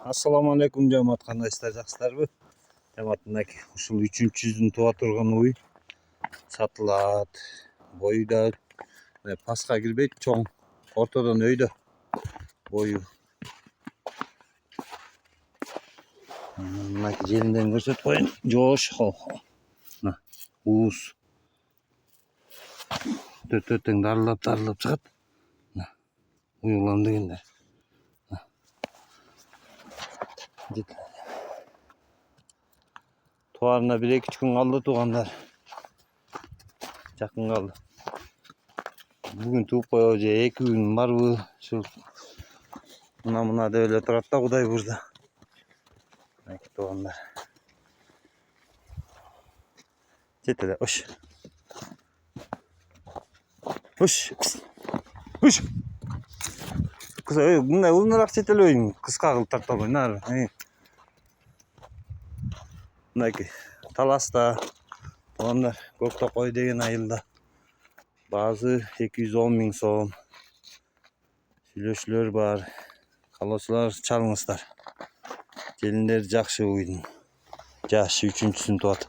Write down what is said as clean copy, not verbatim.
Assalamu alaikum жамаат, кандайсыздар, жакшысыздарбы? Жамаат, мынакей ушул 3-жүздүн туа турган уй сатылат. Бою да паска кирбейт, чоң. Ортодон өйдө. Бою. Мынакей желинден көрсөтүп коеюн. Жош. Мына уус. Төтөтөң дарылап чыгат. Уюлам дегенде. Туарына 1-2 күн калды туугандар. Жакын калды. Бүгүн тууп коебу же 2 күн барбы? Ушул мына деп эле турат да Кудай бурда. Туугандар. Жет эле, ош. Ош. Ош. Мындай улунараак жет эле ойын, кыска кылып тарта койгон. Мынакей таласта туугандар, көк токой деген айылда. Баазы 210 000 сом. Сүйлөшүүлөр бар. Каалоочулар чалыңыздар. Желиндер жакшы уйдун. Жаш 3-сүн туат.